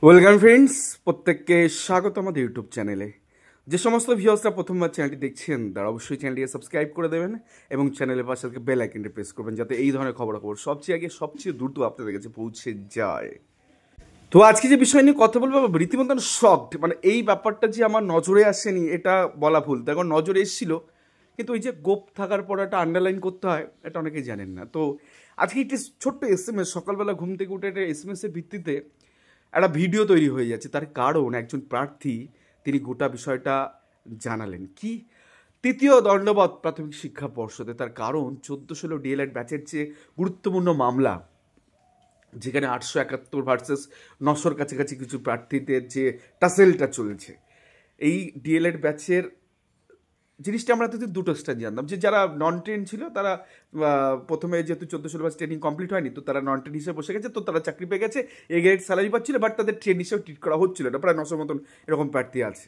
Welcome friends, প্রত্যেককে স্বাগত আমাদের ইউটিউব চ্যানেলে। যে সমস্ত ভিউয়ার্সরা প্রথমবার চ্যানেলটি দেখছেন তারা অবশ্যই চ্যানেলটিকে সাবস্ক্রাইব করে দেবেন এবং চ্যানেলের পাশে বেল আইকনটি প্রেস করবেন যাতে এই ধরনের খবরাখবর সবচেয়ে আগে সবচেয়ে দ্রুত আপনাদের কাছে পৌঁছে যায়। তো আজকে যে বিষয় নিয়ে কথা বলবো, রীতিমতন শকড, মানে এই ব্যাপারটা যে আমার নজরে আসেনি এটা বলা ভুল, তখন নজরে এসেছিল, কিন্তু ওই যে গোপ থাকার পর একটা আন্ডারলাইন করতে হয় এটা অনেকেই জানেন না। তো আজকে একটি ছোট্ট এসএমএস, সকালবেলা ঘুম থেকে উঠে একটা এসএমএসের ভিত্তিতে একটা ভিডিও তৈরি হয়ে যাচ্ছে। তার কারণ একজন প্রার্থী তিনি গোটা বিষয়টা জানালেন কি, তৃতীয় দণ্ডবত প্রাথমিক শিক্ষা পর্ষদে। তার কারণ 14-16 ডিএলএড ব্যাচের যে গুরুত্বপূর্ণ মামলা, যেখানে 871 ভার্সেস 900-র কাছাকাছি কিছু প্রার্থীদের যে টাসেলটা চলেছে, এই ডিএলএড ব্যাচের জিনিসটা আমরা তো দুটো স্টার জানতাম, যে যারা নন ট্রেন ছিল তারা প্রথমে যেহেতু 14-16 মাস ট্রেনিং কমপ্লিট হয়নি, তো তারা নন ট্রেন হিসেবে বসে গেছে, তো তারা চাকরি পেয়ে গেছে, এ গ্রেড স্যালারি পাচ্ছিল, বাট তাদের ট্রেন হিসেবে ট্রিট করা হচ্ছিল না। প্রায় 900 মতন এরকম প্রার্থী আছে,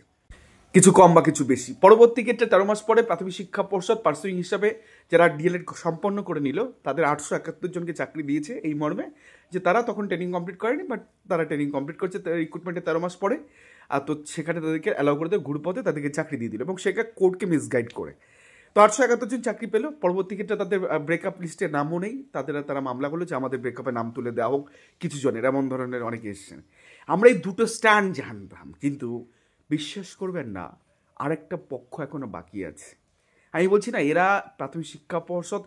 কিছু কম বা কিছু বেশি। পরবর্তী ক্ষেত্রে 13 মাস পরে প্রাথমিক শিক্ষা পর্ষদ পার্সুইং হিসাবে যারা ডিএলএড সম্পন্ন করে নিল তাদের 871 জনকে চাকরি দিয়েছে, এই মর্মে যে তারা তখন ট্রেনিং কমপ্লিট করেনি, বাট তারা ট্রেনিং কমপ্লিট করছে রিক্রুটমেন্টে 13 মাস পরে। আর তো সেখানে তাদেরকে অ্যালাউ করে দেয় ঘুরপথে, তাদেরকে চাকরি দিয়ে দিল এবং সেখানে কোর্টকে মিসগাইড করে। তো 871 জন চাকরি পেল। পরবর্তী ক্ষেত্রে তাদের ব্রেকআপ লিস্টে নামও নেই, তারা মামলা করলো যে আমাদের ব্রেকআপে নাম তুলে দেওয়া হোক। কিছু জনের এমন ধরনের অনেকে এসেছেন। আমরা এই দুটো স্ট্যান্ড জানতাম, কিন্তু বিশ্বাস করবেন না, আরেকটা পক্ষ এখনো বাকি আছে। আমি বলছি না, এরা প্রাথমিক শিক্ষা পর্ষদ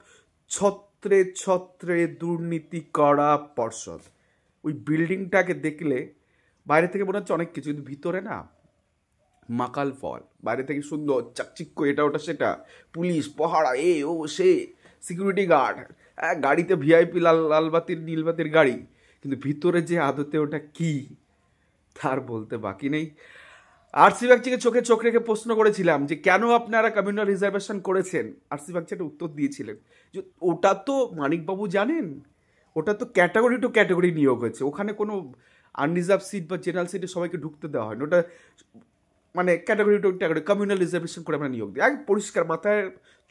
ছত্রে ছত্রে দুর্নীতি করা পর্ষদ। ওই বিল্ডিংটাকে দেখলে বাইরে থেকে মনে হচ্ছে অনেক কিছু, কিন্তু ভিতরে না মাকাল ফল। বাইরে থেকে সুন্দর চাকচিক্য, এটা ওটা সেটা, পুলিশ পহারা, এ ও সে, সিকিউরিটি গার্ড, গাড়িতে ভিআইপি লালবাতির নীলবাতির গাড়ি, কিন্তু ভিতরে যে আদতে ওটা কি তার বলতে বাকি নেই। আরসি বাগচিকে চোখে চোখ রেখে প্রশ্ন করেছিলাম যে কেন আপনারা কমিউনাল রিজার্ভেশন করেছেন। আরসি বাগচি একটা উত্তর দিয়েছিলেন যে ওটা তো মানিকবাবু জানেন, ওটা তো ক্যাটাগরি টু ক্যাটাগরি নিয়োগ হয়েছে, ওখানে কোনো আনরিজার্ভ সিট বা জেনারেল সিটে সবাইকে ঢুকতে দেওয়া হয় না, ওটা মানে category two category communal reservation করে আমরা নিয়োগ দিই। এক পরিষ্কার মাথায়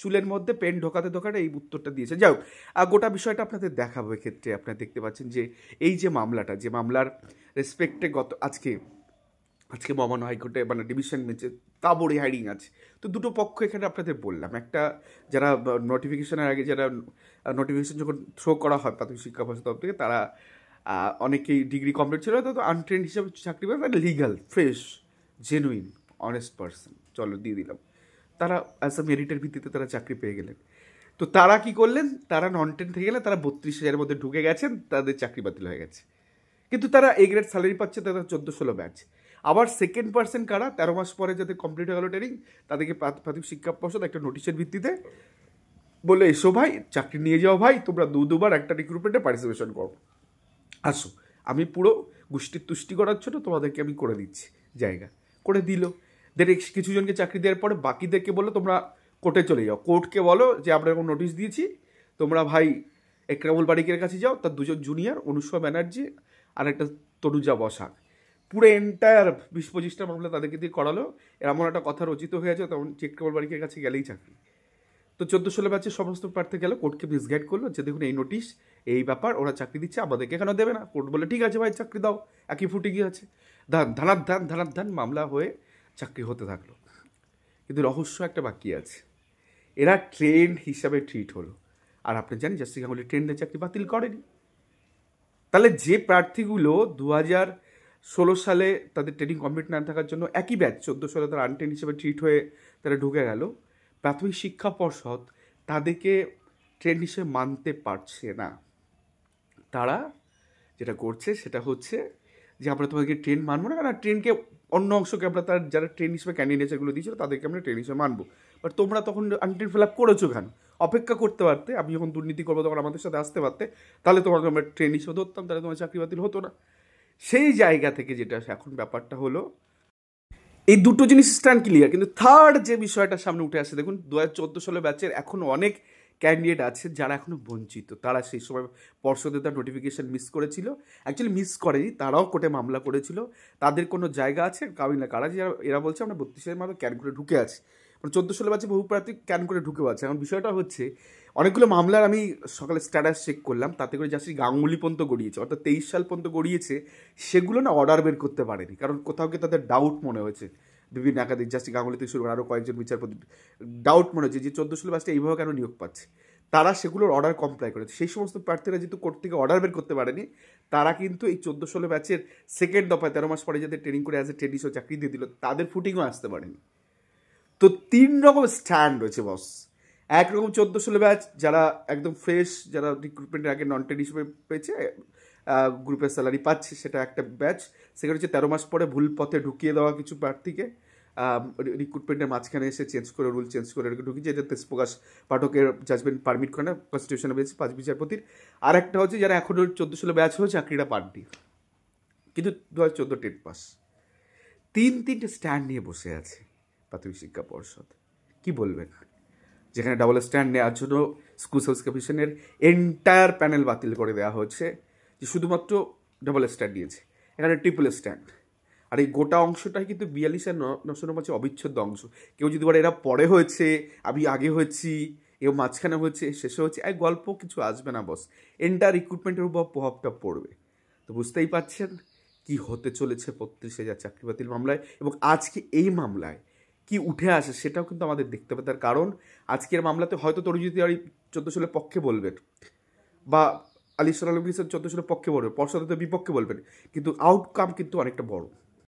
চুলের মধ্যে পেন ঢোকাতে ঢোকাতে এই উত্তরটা দিয়েছে। যাই হোক, গোটা বিষয়টা আপনাদের দেখাবো। এক্ষেত্রে আপনারা দেখতে পাচ্ছেন যে এই যে মামলাটা, যে মামলার রেসপেক্টে আজকে মহামান্য হাইকোর্টে মানে ডিভিশন বেঞ্চে তাবড়ি হাইরিং আছে। তো দুটো পক্ষ এখানে আপনাদের বললাম, একটা যারা নোটিফিকেশনের আগে যারা নোটিফিকেশন যখন থ্রো করা হয় প্রাথমিক শিক্ষা পর্ষদ তরফ থেকে, তারা অনেকেই ডিগ্রি কমপ্লিট ছিল, তো আনট্রেন্ড হিসাবে চাকরি পায়, মানে legal, fresh, genuine, honest person, চলো দিয়ে দিলাম। তারা অ্যাজ আ মেরিটের ভিত্তিতে তারা চাকরি পেয়ে গেলেন। তো তারা কি করলেন, তারা নন ট্রেন থেকে গেলে তারা 32,000-এর মধ্যে ঢুকে গেছেন, তাদের চাকরি বাতিল হয়ে গেছে, কিন্তু তারা এ গ্রেড স্যালারি পাচ্ছে, তাদের 14-16 ব্যাচ। আবার সেকেন্ড পার্সেন্ট কারা, 13 মাস পরে যাদের কমপ্লিট হয়ে গেলো ট্রেনিং, তাদেরকে প্রাথমিক শিক্ষা পর্ষদ একটা নোটিশের ভিত্তিতে বলে এসো ভাই, চাকরি নিয়ে যাও ভাই, তোমরা দুবার একটা রিক্রুটমেন্টে পার্টিসিপেশন করো, আসো, আমি পুরো গোষ্ঠীর তুষ্টি করার জন্য তোমাদেরকে আমি করে দিচ্ছি, জায়গা করে দিল। কিছু জনকে চাকরি দেওয়ার পরে বাকিদেরকে বলো তোমরা কোর্টে চলে যাও, কোর্টকে বলো যে আমরা এরকম নোটিশ দিয়েছি, তোমরা ভাই একরামুল বারিকের কাছে যাও, তার দুজন জুনিয়র অনুষ্কা ব্যানার্জি আর একটা তনুজা বসাক, পুরো এন্টায়ার 20-25টা মামলা তাদেরকে দিয়ে করালো। এমন একটা কথা রচিত হয়ে আছে, তখন একরামুল বারিকের কাছে গেলেই চাকরি। তো 14-16 ব্যাচের সমস্ত প্রার্থী গেল, কোর্টকে মিসগাইড করলো যে দেখুন এই নোটিশ, এই ব্যাপার, ওরা চাকরি দিচ্ছে, আমাদেরকে কেন দেবে না। কোর্ট বলে ঠিক আছে ভাই, চাকরি দাও, একই ফুটে গিয়ে আছে, ধানার মামলা হয়ে চাকরি হতে থাকলো। কিন্তু রহস্য একটা বাকি আছে, এরা ট্রেন্ড হিসাবে ট্রিট হলো। আর আপনি জানেন জাস্টিস গাঙ্গুলি ট্রেন্ডের চাকরি বাতিল করেনি। তাহলে যে প্রার্থীগুলো 2016 সালে তাদের ট্রেনিং কমপ্লিট না থাকার জন্য একই ব্যাচ 14 সালে তারা আনট্রেন্ড হিসেবে ট্রিট হয়ে তারা ঢুকে গেল, প্রাথমিক শিক্ষা পর্ষদ তাদেরকে ট্রেন্ড হিসেবে মানতে পারছে না। তারা যেটা করছে সেটা হচ্ছে যে আমরা তোমাদেরকে ট্রেন মানবো না, কারণ ট্রেনকে অন্য অংশকে আমরা তার যারা ট্রেন হিসেবে ক্যান্ডিডেটগুলো দিয়েছিল তাদেরকে আমরা ট্রেন হিসেবে মানবো। বাট তোমরা তখন আনট্রেন ফিল আপ করেছো কেন? অপেক্ষা করতে পারতে, আমি যখন দুর্নীতি করবো তখন আমাদের সাথে আসতে পারতে, তাহলে তোমাকে আমরা ট্রেন হিসেবে ধরতাম, তাহলে তোমার চাকরি বাতিল হতো না। সেই জায়গা থেকে যেটা এখন ব্যাপারটা হলো, এই দুটো জিনিস স্ট্যান্ড ক্লিয়ার। কিন্তু থার্ড যে বিষয়টা সামনে উঠে আসে, দেখুন 2014 সালে ব্যাচের এখনও অনেক ক্যান্ডিডেট আছে যারা এখনও বঞ্চিত। তারা সেই সময় পর্ষদে তার নোটিফিকেশান মিস করেছিল, অ্যাকচুয়ালি মিস করেনি, তারাও কোর্টে মামলা করেছিল, তাদের কোনো জায়গা আছে কারা যে এরা বলছে আমরা 32-এর মতো ক্যান করে ঢুকে আছি, মানে 14-16 ব্যাচে বহু প্রার্থী ক্যান করে ঢুকেও আছে। এখন বিষয়টা হচ্ছে অনেকগুলো মামলার আমি সকালে স্ট্যাটাস চেক করলাম, তাতে করে জাস্টিস গাঙ্গুলি পর্যন্ত গড়িয়েছে, অর্থাৎ 23 সাল পর্যন্ত গড়িয়েছে, সেগুলো না অর্ডার বের করতে পারেনি, কারণ কোথাও গিয়ে তাদের ডাউট মনে হয়েছে, বিভিন্ন একাধিক জাস্টিস গাঙ্গুলি থেকে শুরু করে আরও কয়েকজন বিচারপতি ডাউট মনে হচ্ছে যে 14-16 ব্যাচটা এইভাবে কেন নিয়োগ পাচ্ছে। তারা সেগুলোর অর্ডার কমপ্লাই করেছে। সেই সমস্ত প্রার্থীরা যেহেতু কোর্ট থেকে অর্ডার বের করতে পারেনি, তারা কিন্তু এই 14-16 ব্যাচের সেকেন্ড দফায় 13 মাস পরে যাদের ট্রেনিং করে অ্যাজ এ ট্রেডিশনাল চাকরি দিয়ে দিল, তাদের ফুটিংও আসতে পারেনি। তো 3 রকম স্ট্যান্ড রয়েছে বস। একরকম 14-16 ব্যাচ যারা একদম ফ্রেশ, যারা রিক্রুটমেন্টের আগে নন ট্রেড হিসেবে পেয়েছে, গ্রুপের স্যালারি পাচ্ছে, সেটা একটা ব্যাচ। সেখানে হচ্ছে 13 মাস পরে ভুল পথে ঢুকিয়ে দেওয়া কিছু প্রার্থীকে রিক্রুটমেন্টের মাঝখানে এসে চেঞ্জ করে, রুল চেঞ্জ করে ঢুকিয়েছে, এটা তেজপ্রকাশ পাঠকের জাজমেন্ট পারমিট করে না, কনস্টিটিউশনে পেয়েছে 5 বিচারপতির। আর একটা হচ্ছে যারা এখনও 14-16 ব্যাচ হয়ে চাকরিটা পাননি, কিন্তু 2014 টেট পাস। তিনটে স্ট্যান্ড নিয়ে বসে আছে প্রাথমিক শিক্ষা পর্ষদ। কি বলবেন? যেখানে ডাবল স্ট্যান্ড নেওয়ার জন্য স্কুল সার্ভিস কমিশনের এন্টায়ার প্যানেল বাতিল করে দেওয়া হচ্ছে, যে শুধুমাত্র ডাবল স্ট্যান্ড নিয়েছে, এখানে ট্রিপল স্ট্যান্ড। আর এই গোটা অংশটাই কিন্তু 42 আর 9 অবিচ্ছেদ্য অংশ। কেউ যদি বলে এরা পরে হয়েছে, আমি আগে হয়েছি, এও মাঝখানে হয়েছে, শেষে হচ্ছে, এক গল্প কিছু আসবে না বস। এন্টায়ার রিক্রুটমেন্টের উপর প্রভাবটা পড়বে। তো বুঝতেই পারছেন কি হতে চলেছে 35,000 চাকরি বাতিল মামলায়, এবং আজকে এই মামলায় কি উঠে আসে সেটাও কিন্তু আমাদের দেখতে হবে। তার কারণ আজকের মামলাতে হয়তো তরুজিৎ তিওয়ারি 14 পক্ষে বলবেন, বা আলী ইসলাম 14 পক্ষে বলবেন, পর্ষদের বিপক্ষে বলবেন, কিন্তু আউটকাম কিন্তু অনেকটা বড়।